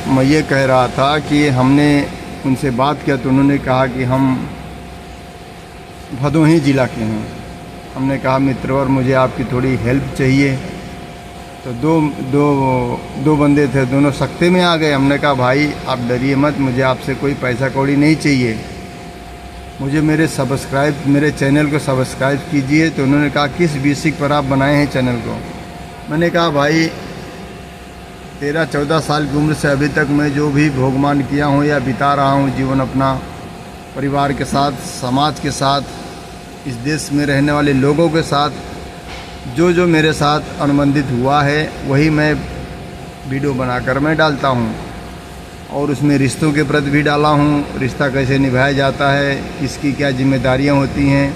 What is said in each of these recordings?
मैं ये कह रहा था कि हमने उनसे बात किया तो उन्होंने कहा कि हम भदोही ज़िला के हैं। हमने कहा मित्रवर मुझे आपकी थोड़ी हेल्प चाहिए। तो दो बंदे थे, दोनों सख्ते में आ गए। हमने कहा भाई आप डरिए मत, मुझे आपसे कोई पैसा कौड़ी नहीं चाहिए, मुझे मेरे चैनल को सब्सक्राइब कीजिए। तो उन्होंने कहा किस बेसिक पर आप बनाए हैं चैनल को? मैंने कहा भाई 13-14 साल की उम्र से अभी तक मैं जो भी भोगमान किया हूँ या बिता रहा हूँ जीवन अपना परिवार के साथ, समाज के साथ, इस देश में रहने वाले लोगों के साथ, जो मेरे साथ अनुबंधित हुआ है वही मैं वीडियो बनाकर मैं डालता हूँ। और उसमें रिश्तों के प्रति भी डाला हूँ, रिश्ता कैसे निभाया जाता है, किसकी क्या जिम्मेदारियाँ होती हैं,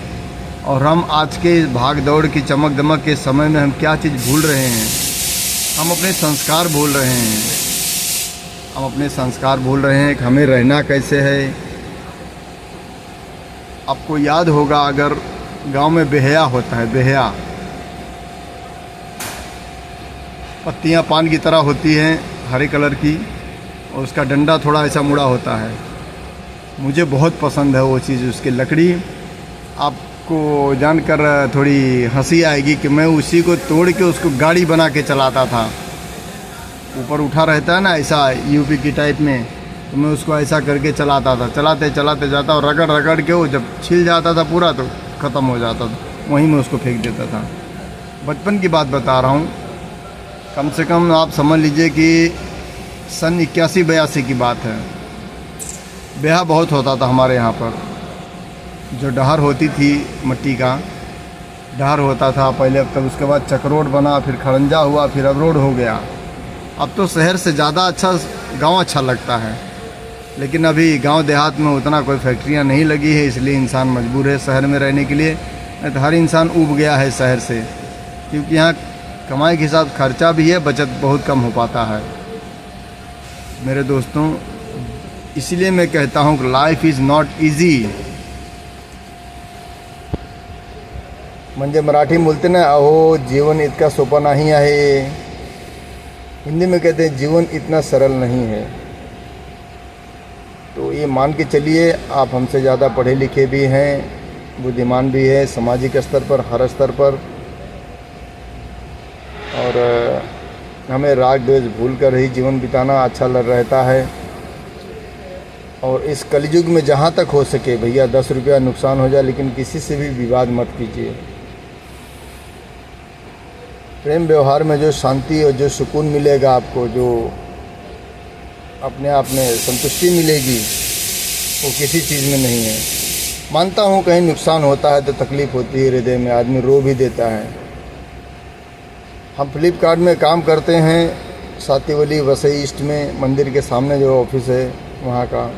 और हम आज के भाग दौड़ की चमक दमक के समय में हम क्या चीज़ भूल रहे हैं। हम अपने संस्कार भूल रहे हैं, कि हमें रहना कैसे है। आपको याद होगा अगर गांव में बेहया होता है, बेहया पत्तियां पान की तरह होती हैं हरे कलर की, और उसका डंडा थोड़ा ऐसा मुड़ा होता है। मुझे बहुत पसंद है वो चीज़, उसकी लकड़ी। आपको जानकर थोड़ी हंसी आएगी कि मैं उसी को तोड़ के उसको गाड़ी बना के चलाता था। ऊपर उठा रहता है ना ऐसा यूपी की टाइप में, तो मैं उसको ऐसा करके चलाता था। चलाते जाता और रगड़ के वो जब छिल जाता था पूरा तो ख़त्म हो जाता था, वहीं मैं उसको फेंक देता था। बचपन की बात बता रहा हूँ, कम से कम आप समझ लीजिए कि सन 81-82 की बात है। ब्याह बहुत होता था हमारे यहाँ पर। जो डहर होती थी, मिट्टी का डहर होता था पहले, अब तक उसके बाद चकरोड बना, फिर खड़ंजा हुआ, फिर अब रोड हो गया। अब तो शहर से ज़्यादा अच्छा गांव अच्छा लगता है, लेकिन अभी गांव देहात में उतना कोई फैक्ट्रियां नहीं लगी है, इसलिए इंसान मजबूर है शहर में रहने के लिए। नहीं तो हर इंसान ऊब गया है शहर से, क्योंकि यहाँ कमाई के साथ खर्चा भी है, बचत बहुत कम हो पाता है मेरे दोस्तों। इसलिए मैं कहता हूँ कि लाइफ इज़ नॉट ईजी। म्हणजे मराठी में बोलते ना, अहो जीवन इतना सोपा नहीं है। हिंदी में कहते हैं जीवन इतना सरल नहीं है। तो ये मान के चलिए, आप हमसे ज़्यादा पढ़े लिखे भी हैं, बुद्धिमान भी है, सामाजिक स्तर पर, हर स्तर पर, और हमें राग द्वेष भूल कर ही जीवन बिताना अच्छा रहता है। और इस कलयुग में जहाँ तक हो सके भैया 10 रुपया नुकसान हो जाए, लेकिन किसी से भी विवाद मत कीजिए। प्रेम व्यवहार में जो शांति और जो सुकून मिलेगा आपको, जो अपने आप में संतुष्टि मिलेगी, वो किसी चीज़ में नहीं है। मानता हूँ कहीं नुकसान होता है तो तकलीफ़ होती है हृदय में, आदमी रो भी देता है। हम फ्लिपकार्ट में काम करते हैं, सातीवली वसई ईस्ट में मंदिर के सामने जो ऑफिस है वहाँ का।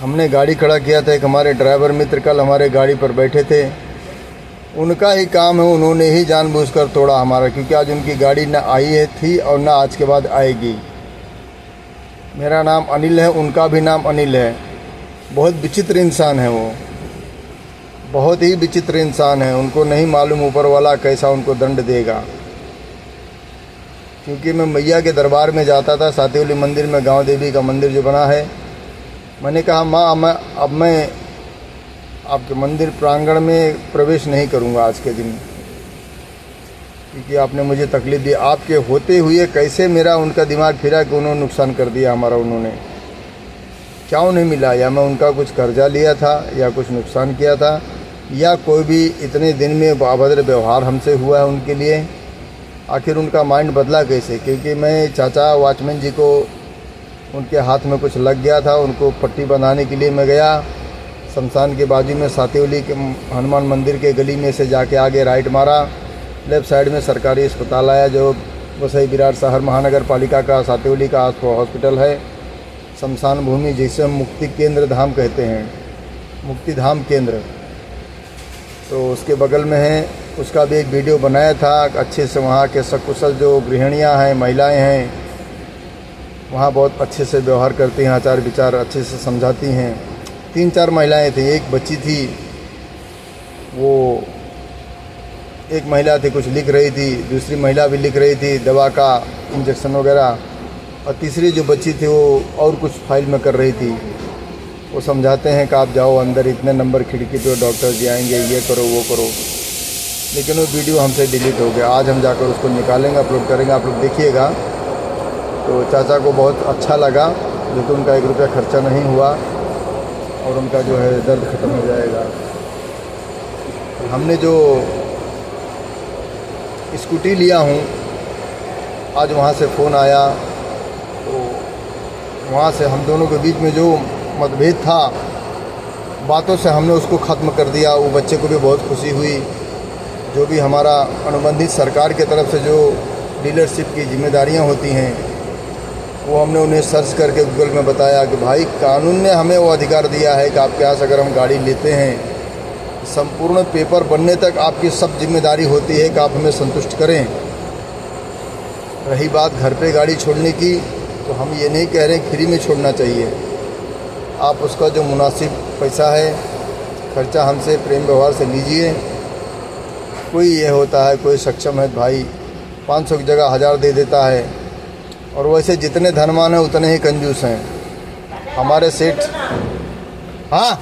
हमने गाड़ी खड़ा किया था, एक हमारे ड्राइवर मित्र कल हमारे गाड़ी पर बैठे थे। उनका ही काम है, उन्होंने ही जानबूझकर तोड़ा हमारा, क्योंकि आज उनकी गाड़ी ना आई थी और ना आज के बाद आएगी। मेरा नाम अनिल है, उनका भी नाम अनिल है। बहुत विचित्र इंसान है वो, बहुत ही विचित्र इंसान है। उनको नहीं मालूम ऊपर वाला कैसा उनको दंड देगा। क्योंकि मैं मैया के दरबार में जाता था, सातीवली मंदिर में, गांव देवी का मंदिर जो बना है। मैंने कहा माँ मैं आपके मंदिर प्रांगण में प्रवेश नहीं करूंगा आज के दिन, क्योंकि आपने मुझे तकलीफ़ दी। आपके होते हुए कैसे मेरा उनका दिमाग फिरा कि उन्होंने नुकसान कर दिया हमारा। उन्होंने क्या उन्हें मिला? या मैं उनका कुछ कर्जा लिया था, या कुछ नुकसान किया था, या कोई भी इतने दिन में अभद्र व्यवहार हमसे हुआ है उनके लिए। आखिर उनका माइंड बदला कैसे? क्योंकि मैं चाचा वॉचमैन जी को, उनके हाथ में कुछ लग गया था, उनको पट्टी बंधाने के लिए मैं गया। शमशान के बाजू में सातीवली के हनुमान मंदिर के गली में से जाके आगे राइट मारा, लेफ़्ट साइड में सरकारी अस्पताल आया, जो वसई विराट शहर महानगर पालिका का सातीवली का हॉस्पिटल है। शमशान भूमि, जिसे हम मुक्ति केंद्र धाम कहते हैं, मुक्ति धाम केंद्र, तो उसके बगल में है। उसका भी एक वीडियो बनाया था अच्छे से। वहाँ के सकुशल जो गृहिणियाँ हैं, महिलाएं हैं, वहाँ बहुत अच्छे से व्यवहार करती हैं, आचार विचार अच्छे से समझाती हैं। 3-4 महिलाएं थी, एक बच्ची थी, वो एक महिला थी कुछ लिख रही थी, दूसरी महिला भी लिख रही थी, दवा का इंजेक्शन वगैरह। और तीसरी जो बच्ची थी वो और कुछ फाइल में कर रही थी। वो समझाते हैं कि आप जाओ अंदर, इतने नंबर खिड़की पे डॉक्टर जी आएंगे, ये करो वो करो, लेकिन वो वीडियो हमसे डिलीट हो गया। आज हम जाकर उसको निकालेंगे, अपलोड करेंगे, आप लोग देखिएगा। तो चाचा को बहुत अच्छा लगा, लेकिन उनका 1 रुपया खर्चा नहीं हुआ और उनका जो है दर्द ख़त्म हो जाएगा। हमने जो स्कूटी लिया हूँ, आज वहाँ से फ़ोन आया, तो वहाँ से हम दोनों के बीच में जो मतभेद था, बातों से हमने उसको ख़त्म कर दिया। वो बच्चे को भी बहुत खुशी हुई। जो भी हमारा अनुबंधित सरकार की तरफ से जो डीलरशिप की जिम्मेदारियां होती हैं, वो हमने उन्हें सर्च करके गूगल में बताया कि भाई कानून ने हमें वो अधिकार दिया है कि आपके यहाँ से अगर हम गाड़ी लेते हैं, संपूर्ण पेपर बनने तक आपकी सब जिम्मेदारी होती है कि आप हमें संतुष्ट करें। रही बात घर पे गाड़ी छोड़ने की, तो हम ये नहीं कह रहे फ्री में छोड़ना चाहिए। आप उसका जो मुनासिब पैसा है, खर्चा हमसे प्रेम व्यवहार से लीजिए। कोई ये होता है, कोई सक्षम है भाई 500 की जगह 1000 दे देता है, और वैसे जितने धनवान हैं उतने ही कंजूस हैं। हमारे सेठ, हाँ